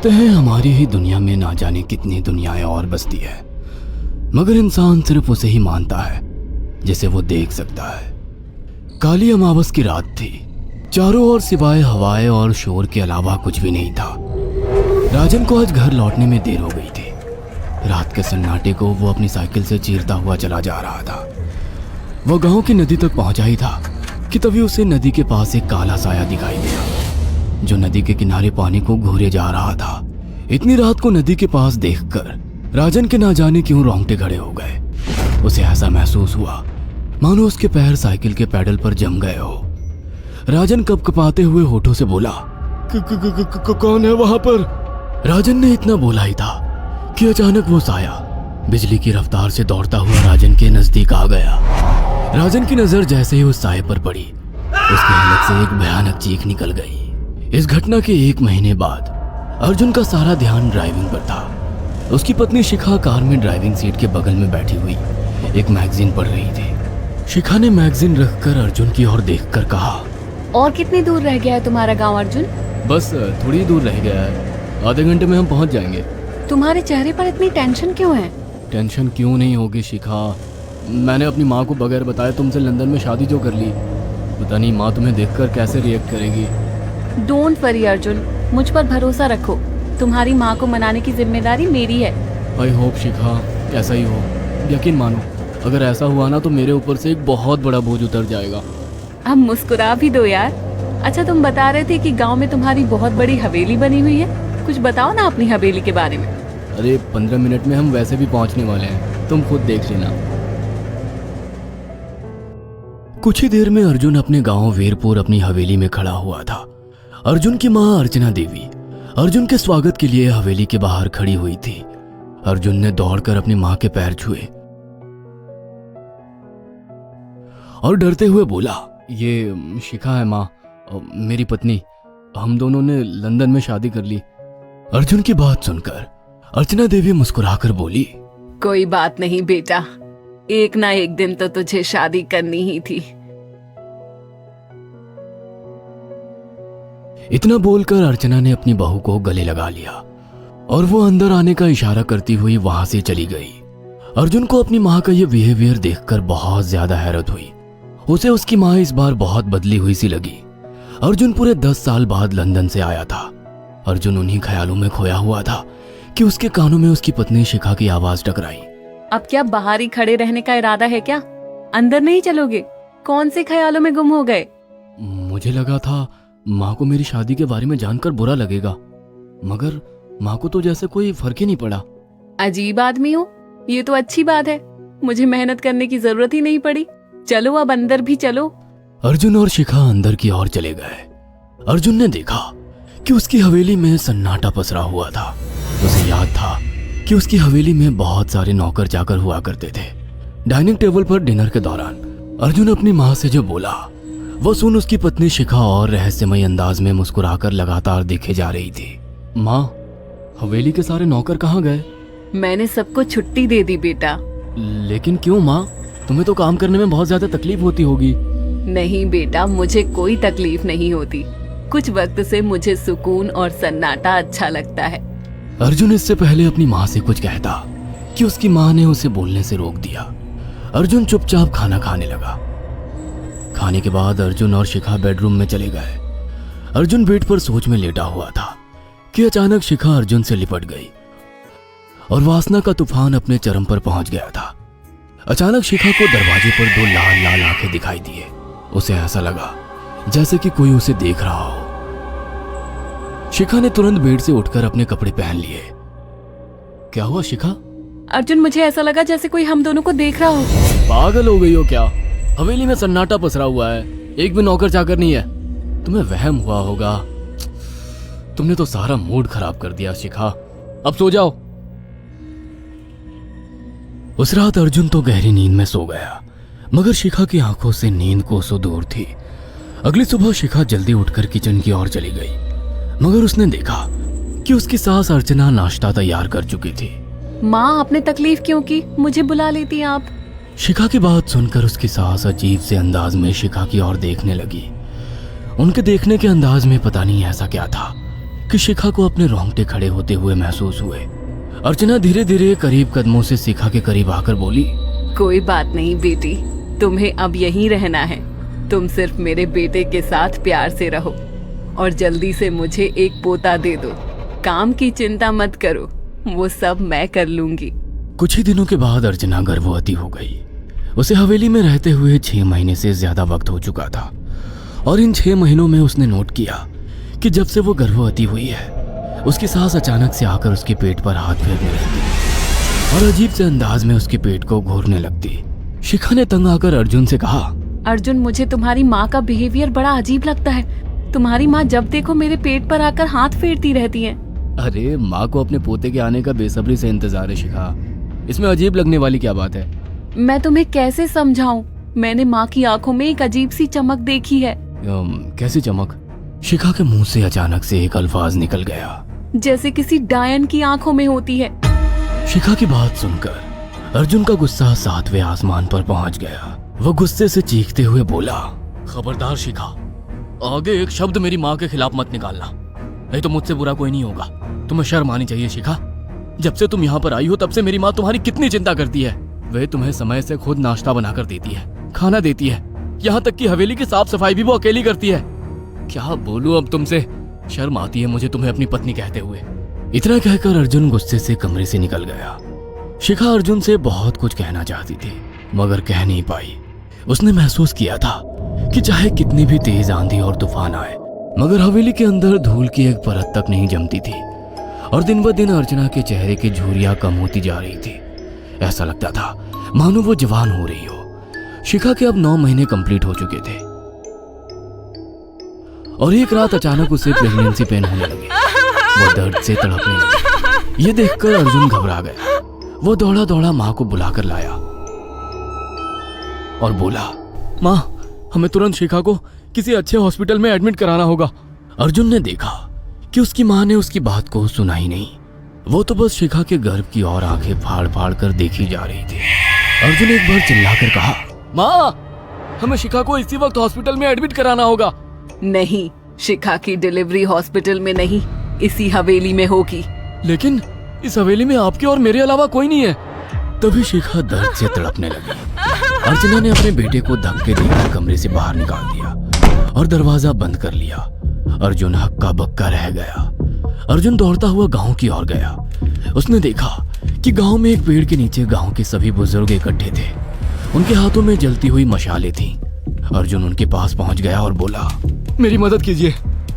कहते हैं हमारी ही दुनिया में ना जाने कितनी दुनियाएं और बसती है, मगर इंसान सिर्फ उसे ही मानता है जिसे वो देख सकता है। काली अमावस की रात थी। चारों ओर सिवाय हवाएं और शोर के अलावा कुछ भी नहीं था। राजन को आज घर लौटने में देर हो गई थी। रात के सन्नाटे को वो अपनी साइकिल से चीरता हुआ चला जा रहा था। वो गांव की नदी तक पहुंचा ही था कि तभी उसे नदी के पास एक काला साया दिखाई दिया जो नदी के किनारे पानी को घूरे जा रहा था। इतनी रात को नदी के पास देखकर राजन के ना जाने क्यों रोंगटे खड़े हो गए। उसे ऐसा महसूस हुआ मानो उसके पैर साइकिल के पैडल पर जम गए हो। राजन कपकपाते हुए होठों से बोला, कौन है वहां पर? राजन ने इतना बोला ही था कि अचानक वो साया बिजली की रफ्तार से दौड़ता हुआ राजन के नजदीक आ गया। राजन की नजर जैसे ही उस साये पर पड़ी, उसके हलक से एक भयानक चीख निकल गई। इस घटना के 1 महीने बाद अर्जुन का सारा ध्यान ड्राइविंग पर था। उसकी पत्नी शिखा कार में ड्राइविंग सीट के बगल में बैठी हुई एक मैगजीन पढ़ रही थी। शिखा ने मैगजीन रखकर अर्जुन की ओर देखकर कहा, और कितनी दूर रह गया है तुम्हारा गांव अर्जुन? बस थोड़ी दूर रह गया है, आधे घंटे में हम पहुंच जाएंगे। तुम्हारे चेहरे पर इतनी टेंशन क्यों है? टेंशन क्यों नहीं होगी शिखा, मैंने अपनी माँ को बगैर बताए तुमसे लंदन में शादी जो कर ली। पता नहीं माँ तुम्हें देखकर कैसे रिएक्ट करेगी। डोंट वरी अर्जुन, मुझ पर भरोसा रखो। तुम्हारी माँ को मनाने की जिम्मेदारी मेरी है। आई होप शिखा ऐसा ही हो। यकीन मानो अगर ऐसा हुआ ना तो मेरे ऊपर से एक बहुत बड़ा बोझ उतर जाएगा। अब मुस्कुरा भी दो यार। अच्छा, तुम बता रहे थे कि गांव में तुम्हारी बहुत बड़ी हवेली बनी हुई है, कुछ बताओ ना अपनी हवेली के बारे में। अरे 15 मिनट में हम वैसे भी पहुंचने वाले हैं, तुम खुद देख लेना। कुछ ही देर में अर्जुन अपने गांव वीरपुर अपनी हवेली में खड़ा हुआ था। अर्जुन की मां अर्चना देवी अर्जुन के स्वागत के लिए हवेली के बाहर खड़ी हुई थी। अर्जुन ने दौड़कर अपनी मां के पैर छुए और डरते हुए बोला, ये शिखा है माँ, मेरी पत्नी। हम दोनों ने लंदन में शादी कर ली। अर्जुन की बात सुनकर अर्चना देवी मुस्कुराकर बोली, कोई बात नहीं बेटा, एक ना एक दिन तो तुझे शादी करनी ही थी। इतना बोलकर अर्चना ने अपनी बहू को गले लगा लिया और वो अंदर आने का इशारा करती हुई वहां से चली गई। अर्जुन को अपनी माँ का ये बिहेवियर देखकर बहुत ज्यादा हैरत हुई। उसे उसकी माँ इस बार बहुत बदली हुई सी लगी। अर्जुन पूरे 10 साल बाद लंदन से आया था। अर्जुन उन्हीं ख्यालों में खोया हुआ था कि उसके कानों में उसकी पत्नी शिखा की आवाज टकराई। अब क्या बाहर ही खड़े रहने का इरादा है क्या? अंदर नहीं चलोगे? कौन से ख्यालों में गुम हो गए? मुझे लगा था माँ को मेरी शादी के बारे में जानकर बुरा लगेगा, मगर माँ को तो जैसे कोई फर्क ही नहीं पड़ा। अजीब आदमी हो, ये तो अच्छी बात है। मुझे मेहनत करने की जरूरत ही नहीं पड़ी। चलो अब अंदर भी चलो। अर्जुन और शिखा अंदर की ओर चले गए। अर्जुन ने देखा कि उसकी हवेली में सन्नाटा पसरा हुआ था। उसे याद था कि उसकी हवेली में बहुत सारे नौकर चाकर हुआ करते थे। डाइनिंग टेबल पर डिनर के दौरान अर्जुन अपनी माँ से जो बोला वो सुन उसकी पत्नी शिखा और रहस्यमय अंदाज में मुस्कुराकर लगातार देखे जा रही थी। माँ, हवेली के सारे नौकर कहाँ गए? मैंने सबको छुट्टी दे दी बेटा। लेकिन क्यों माँ, तुम्हें तो काम करने में बहुत ज्यादा तकलीफ होती होगी। नहीं बेटा, मुझे कोई तकलीफ नहीं होती। कुछ वक्त से मुझे सुकून और सन्नाटा अच्छा लगता है। अर्जुन इससे पहले अपनी माँ से कुछ कहता कि उसकी माँ ने उसे बोलने से रोक दिया। अर्जुन चुपचाप खाना खाने लगा। खाने के बाद अर्जुन और शिखा बेडरूम में चले गए। अर्जुन बेड पर सोच में लेटा हुआ था कि अचानक शिखा अर्जुन से लिपट गई और वासना का तूफान अपने चरम पर पहुंच गया था। अचानक शिखा को दरवाजे पर 2 लाल लाल आंखें दिखाई दिए। उसे ऐसा लगा जैसे कि कोई उसे देख रहा हो। शिखा ने तुरंत बेड से उठकर अपने कपड़े पहन लिए। क्या हुआ शिखा? अर्जुन, मुझे ऐसा लगा जैसे कोई हम दोनों को देख रहा हो। पागल हो गई हो क्या? हवेली में सन्नाटा पसरा हुआ है, एक भी नौकर चाकर नहीं है। तुम्हें वहम हुआ होगा। तुमने तो सारा मूड खराब कर दिया शिखा, अब सो जाओ। उस रात अर्जुन तो गहरी नींद में सो गया, मगर शिखा की आंखों से नींद कोसों दूर थी। अगली सुबह शिखा जल्दी उठकर किचन की ओर चली गई, मगर उसने देखा कि उसकी सास अर्चना नाश्ता तैयार कर चुकी थी। माँ, आपने तकलीफ क्यों की? मुझे बुला लेती आप। शिखा की बात सुनकर उसकी सास अजीब से अंदाज में शिखा की ओर देखने लगी। उनके देखने के अंदाज में पता नहीं ऐसा क्या था कि कि शिखा को अपने रोंगटे खड़े होते हुए महसूस हुए। अर्चना धीरे धीरे करीब कदमों से शिखा के करीब आकर बोली, कोई बात नहीं बेटी, तुम्हें अब यहीं रहना है। तुम सिर्फ मेरे बेटे के साथ प्यार से रहो और जल्दी से मुझे एक पोता दे दो। काम की चिंता मत करो, वो सब मैं कर लूंगी। कुछ ही दिनों के बाद अर्चना गर्भवती हो गई। उसे हवेली में रहते हुए 6 महीने से ज्यादा वक्त हो चुका था और इन 6 महीनों में उसने नोट किया कि जब से वो गर्भवती हुई है उसकी सास अचानक से आकर उसके पेट पर हाथ फेरने लगती और अजीब से अंदाज में उसके पेट को घूरने लगती। शिखा ने तंग आकर अर्जुन से कहा, अर्जुन, मुझे तुम्हारी माँ का बिहेवियर बड़ा अजीब लगता है। तुम्हारी माँ जब देखो मेरे पेट पर आकर हाथ फेरती रहती है। अरे माँ को अपने पोते के आने का बेसब्री से इंतजार है शिखा, इसमें अजीब लगने वाली क्या बात है? मैं तुम्हें कैसे समझाऊं? मैंने माँ की आंखों में एक अजीब सी चमक देखी है। कैसी चमक? शिखा के मुंह से अचानक से एक अल्फाज निकल गया, जैसे किसी डायन की आंखों में होती है। शिखा की बात सुनकर अर्जुन का गुस्सा 7वें आसमान पर पहुंच गया। वो गुस्से से चीखते हुए बोला, खबरदार शिखा, आगे एक शब्द मेरी माँ के खिलाफ मत निकालना, नहीं तो मुझसे बुरा कोई नहीं होगा। तुम्हें शर्म आनी चाहिए शिखा। जब से तुम यहाँ पर आई हो तब से मेरी माँ तुम्हारी कितनी चिंता करती है। वह तुम्हें समय से खुद नाश्ता बनाकर देती है, खाना देती है, यहाँ तक कि हवेली की साफ सफाई भी वो अकेली करती है। क्या बोलूं अब तुमसे, शर्म आती है मुझे तुम्हें अपनी पत्नी कहते हुए। इतना कहकर अर्जुन गुस्से से कमरे से निकल गया। शिखा अर्जुन से बहुत कुछ कहना चाहती थी मगर कह नहीं पाई। उसने महसूस किया था कि चाहे कितनी भी तेज आंधी और तूफान आए मगर हवेली के अंदर धूल की एक परत तक नहीं जमती थी और दिन ब दिन अर्चना के चेहरे की झुर्रियां कम होती जा रही थी। ऐसा लगता था मानो वो जवान हो रही हो। शिखा के अब 9 महीने कंप्लीट हो चुके थे और एक रात अचानक उसे प्रेगनेंसी पेन होने लगे। वो दर्द से तड़पने लगी। ये देखकर अर्जुन घबरा गया। वो दौड़ा दौड़ा माँ को बुलाकर लाया और बोला, माँ, हमें तुरंत शिखा को किसी अच्छे हॉस्पिटल में एडमिट कराना होगा। अर्जुन ने देखा कि उसकी माँ ने उसकी बात को सुना ही नहीं। वो तो बस शिखा के गर्भ की ओर आंखें फाड़ फाड़ कर देखी जा रही थी। अर्जुन एक बार चिल्लाकर कहा, माँ, हमें शिखा को इसी वक्त हॉस्पिटल में एडमिट कराना होगा। नहीं, शिखा की डिलीवरी हॉस्पिटल में नहीं, इसी हवेली में होगी। लेकिन इस हवेली में आपके और मेरे अलावा कोई नहीं है। तभी शिखा दर्द से तड़पने लगी। अर्चना ने अपने बेटे को धक्के देकर कमरे से बाहर निकाल दिया और दरवाजा बंद कर लिया। अर्जुन हक्का बक्का रह गया। अर्जुन दौड़ता हुआ गांव की ओर गया। उसने देखा कि गांव में एक पेड़ के नीचे गांव के सभी बुजुर्ग इकट्ठे थे। उनके हाथों में जलती हुई मशालें थीं। अर्जुन उनके पास पहुंच गया और बोला, मेरी मदद कीजिए,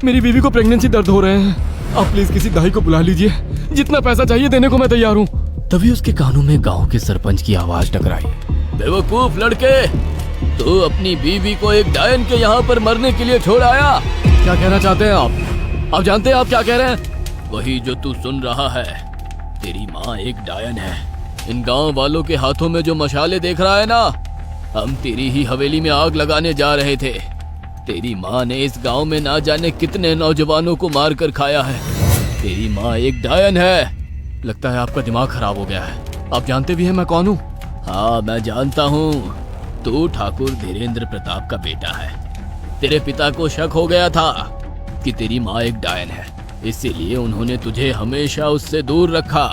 मेरी बीवी को प्रेगनेंसी दर्द हो रहे हैं। आप प्लीज किसी दाई को बुला लीजिए, जितना पैसा चाहिए देने को मैं तैयार हूँ। तभी उसके कानों में गांव के सरपंच की आवाज टकराई, बेवकूफ लड़के, तू अपनी बीवी को एक डायन के यहाँ पर मरने के लिए छोड़ आया। क्या कहना चाहते हैं आप? आप जानते हैं आप क्या कह रहे हैं? वही जो तू सुन रहा है। तेरी माँ एक डायन है। इन गांव वालों के हाथों में जो मशाले देख रहा है ना, हम तेरी ही हवेली में आग लगाने जा रहे थे। तेरी माँ ने इस गांव में ना जाने कितने नौजवानों को मार कर खाया है। तेरी माँ एक डायन है। लगता है आपका दिमाग खराब हो गया है। आप जानते भी हैं मैं कौन हूँ? हाँ, मैं जानता हूँ। तू ठाकुर धीरेन्द्र प्रताप का बेटा है। तेरे पिता को शक हो गया था कि तेरी माँ एक डायन है, इसीलिए उन्होंने तुझे हमेशा उससे दूर रखा।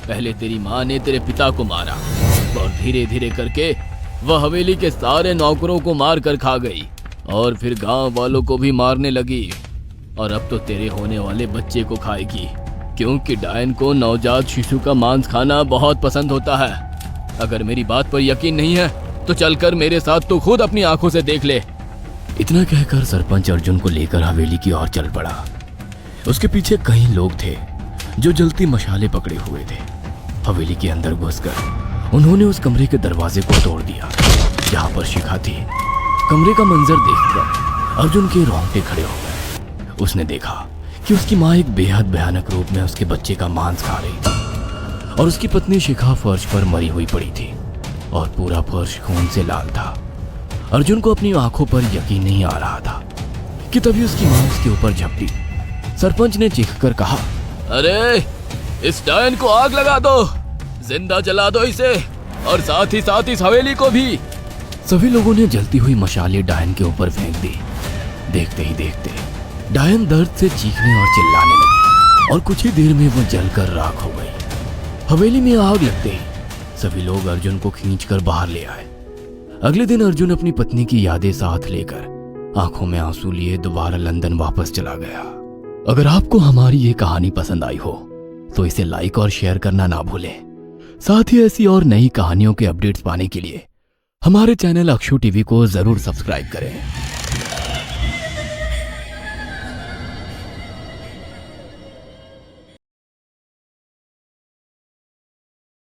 पहले तेरी माँ ने तेरे पिता को मारा और धीरे धीरे करके वह हवेली के सारे नौकरों को मार कर खा गई और फिर गांव वालों को भी मारने लगी। और अब तो तेरे होने वाले बच्चे को खाएगी, क्योंकि डायन को नवजात शिशु का मांस खाना बहुत पसंद होता है। अगर मेरी बात पर यकीन नहीं है तो चलकर मेरे साथ तो खुद अपनी आंखों से देख ले। इतना कहकर सरपंच अर्जुन को लेकर हवेली की ओर चल पड़ा। उसके पीछे कई लोग थे जो जलती मशाले पकड़े हुए थे। हवेली के अंदर घुसकर उन्होंने उस कमरे के दरवाजे को तोड़ दिया जहां पर शिखा थी। कमरे का मंजर देखकर अर्जुन के रोंगटे खड़े हो गए। उसने देखा कि उसकी माँ एक बेहद भयानक रूप में उसके बच्चे का मांस खा रही थी और उसकी पत्नी शिखा फर्श पर मरी हुई पड़ी थी और पूरा फर्श खून से लाल था। अर्जुन को अपनी आंखों पर यकीन नहीं आ रहा था कि तभी उसकी माँ उसके ऊपर झपटी। सरपंच ने चीखकर कहा, अरे इस डायन को आग लगा दो, जिंदा जला दो इसे और साथ ही साथ इस हवेली को भी। सभी लोगों ने जलती हुई मशालें डायन के ऊपर फेंक दी। देखते ही देखते डायन दर्द से चीखने और चिल्लाने लगी और कुछ ही देर में वो जलकर राख हो गई। हवेली में आग लगते ही सभी लोग अर्जुन को खींचकर बाहर ले आए। अगले दिन अर्जुन अपनी पत्नी की यादें साथ लेकर आंखों में आंसू लिए दोबारा लंदन वापस चला गया। अगर आपको हमारी ये कहानी पसंद आई हो तो इसे लाइक और शेयर करना ना भूलें। साथ ही ऐसी और नई कहानियों के अपडेट्स पाने के लिए हमारे चैनल अक्षु टीवी को जरूर सब्सक्राइब करें।